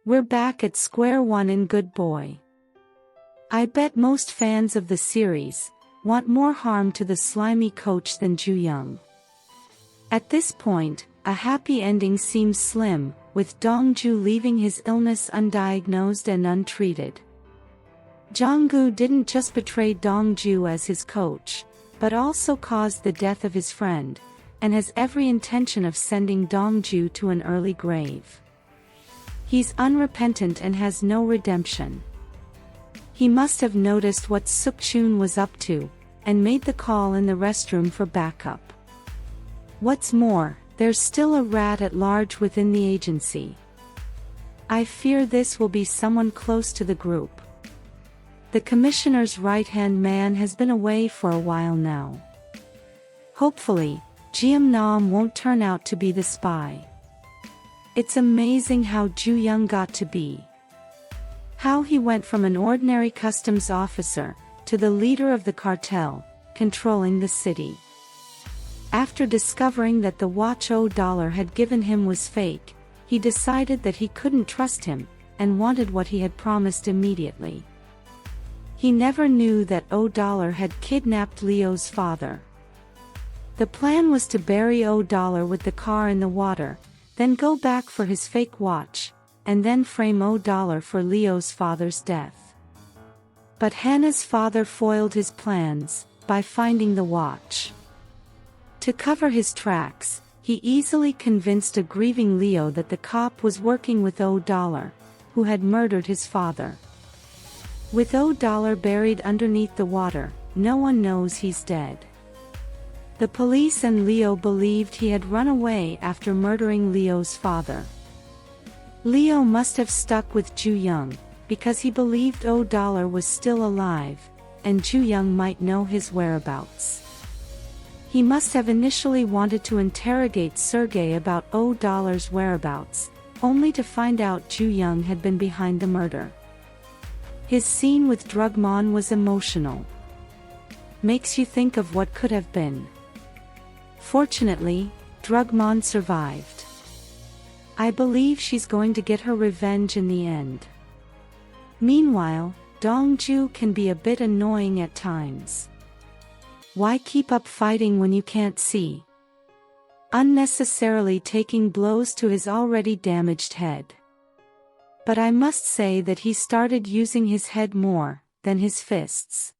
We're back at square one in Good Boy. I bet most fans of the series want more harm to the slimy coach than JooYoung. At this point, a happy ending seems slim, with DongJu leaving his illness undiagnosed and untreated. JongGu didn't just betray DongJu as his coach, but also caused the death of his friend, and has every intention of sending DongJu to an early grave. He's unrepentant and has no redemption. He must have noticed what Suk-chun was up to, and made the call in the restroom for backup. What's more, there's still a rat at large within the agency. I fear this will be someone close to the group. The commissioner's right-hand man has been away for a while now. Hopefully, JooYoung won't turn out to be the spy. It's amazing how JooYoung got to be. How he went from an ordinary customs officer to the leader of the cartel, controlling the city. After discovering that the watch $0 had given him was fake, he decided that he couldn't trust him, and wanted what he had promised immediately. He never knew that $0 had kidnapped Leo's father. The plan was to bury $0 with the car in the water, then go back for his fake watch, and then frame $0 for Leo's father's death. But Hannah's father foiled his plans by finding the watch. To cover his tracks, he easily convinced a grieving Leo that the cop was working with $0, who had murdered his father. With $0 buried underneath the water, no one knows he's dead. The police and Leo believed he had run away after murdering Leo's father. Leo must have stuck with JooYoung, because he believed $0 was still alive, and JooYoung might know his whereabouts. He must have initially wanted to interrogate Sergei about $0's whereabouts, only to find out JooYoung had been behind the murder. His scene with Drugmon was emotional. Makes you think of what could have been. Fortunately, Drugmon survived. I believe she's going to get her revenge in the end. Meanwhile, DongJu can be a bit annoying at times. Why keep up fighting when you can't see? Unnecessarily taking blows to his already damaged head. But I must say that he started using his head more than his fists.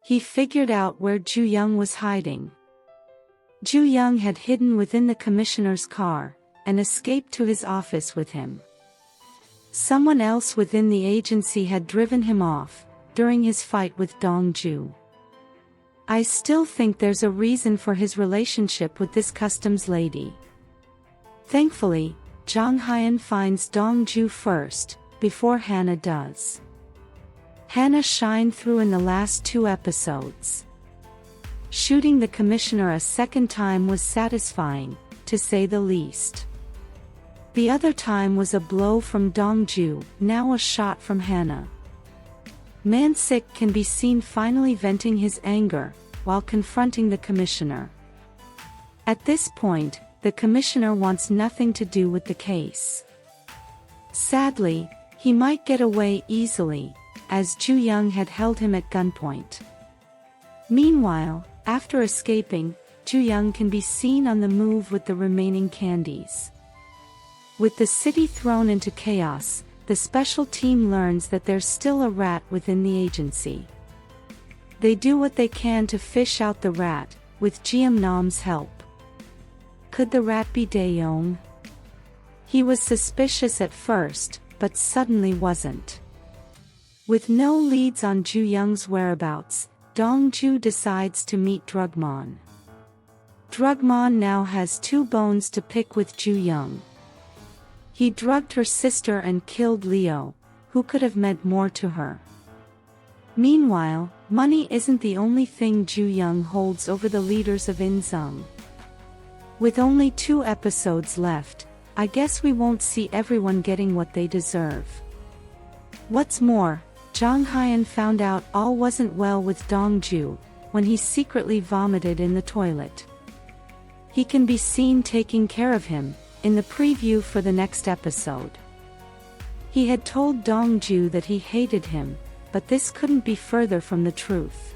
He figured out where JooYoung was hiding. JooYoung had hidden within the commissioner's car, and escaped to his office with him. Someone else within the agency had driven him off, during his fight with DongJu. I still think there's a reason for his relationship with this customs lady. Thankfully, Hyun finds DongJu first, before Hannah does. Hannah shined through in the last 2 episodes. Shooting the commissioner a second time was satisfying, to say the least. The other time was a blow from DongJu, now a shot from Hannah. Mansik can be seen finally venting his anger, while confronting the commissioner. At this point, the commissioner wants nothing to do with the case. Sadly, he might get away easily, as JooYoung had held him at gunpoint. Meanwhile, after escaping, JooYoung can be seen on the move with the remaining candies. With the city thrown into chaos, the special team learns that there's still a rat within the agency. They do what they can to fish out the rat, with JooYoung's help. Could the rat be DongJu? He was suspicious at first, but suddenly wasn't. With no leads on JooYoung's whereabouts, DongJu decides to meet Drugmon. Drugmon now has 2 bones to pick with JooYoung. He drugged her sister and killed Leo, who could have meant more to her. Meanwhile, money isn't the only thing JooYoung holds over the leaders of ENG. With only 2 episodes left, I guess we won't see everyone getting what they deserve. What's more, Hyun found out all wasn't well with DongJu, when he secretly vomited in the toilet. He can be seen taking care of him, in the preview for the next episode. He had told DongJu that he hated him, but this couldn't be further from the truth.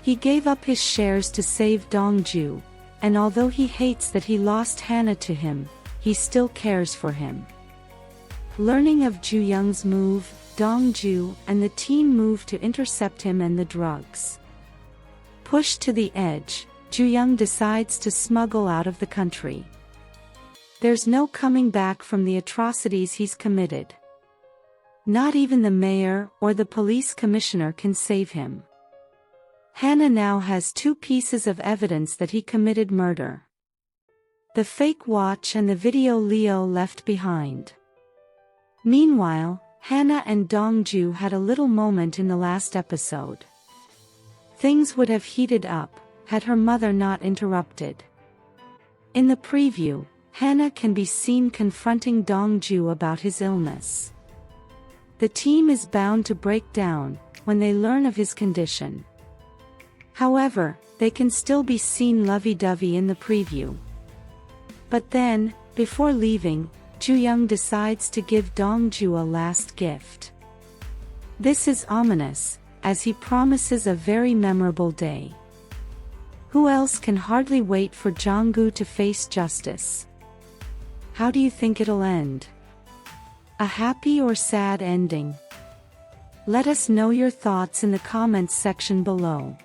He gave up his shares to save DongJu, and although he hates that he lost Hana to him, he still cares for him. Learning of JooYoung's move, DongJu and the team moved to intercept him and the drugs. Pushed to the edge, JooYoung decides to smuggle out of the country. There's no coming back from the atrocities he's committed. Not even the mayor or the police commissioner can save him. Hana now has two pieces of evidence that he committed murder: the fake watch and the video Leo left behind. Meanwhile, Hana and DongJu had a little moment in the last episode. Things would have heated up, had her mother not interrupted. In the preview, Hana can be seen confronting DongJu about his illness. The team is bound to break down when they learn of his condition. However, they can still be seen lovey-dovey in the preview. But then, before leaving, JooYoung decides to give DongJu a last gift. This is ominous, as he promises a very memorable day. Who else can hardly wait for JongGu to face justice? How do you think it'll end? A happy or sad ending? Let us know your thoughts in the comments section below.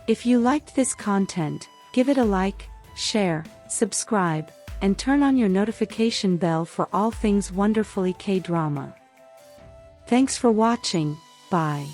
If you liked this content, give it a like, share, subscribe, and turn on your notification bell for all things wonderfully K-drama. Thanks for watching, bye.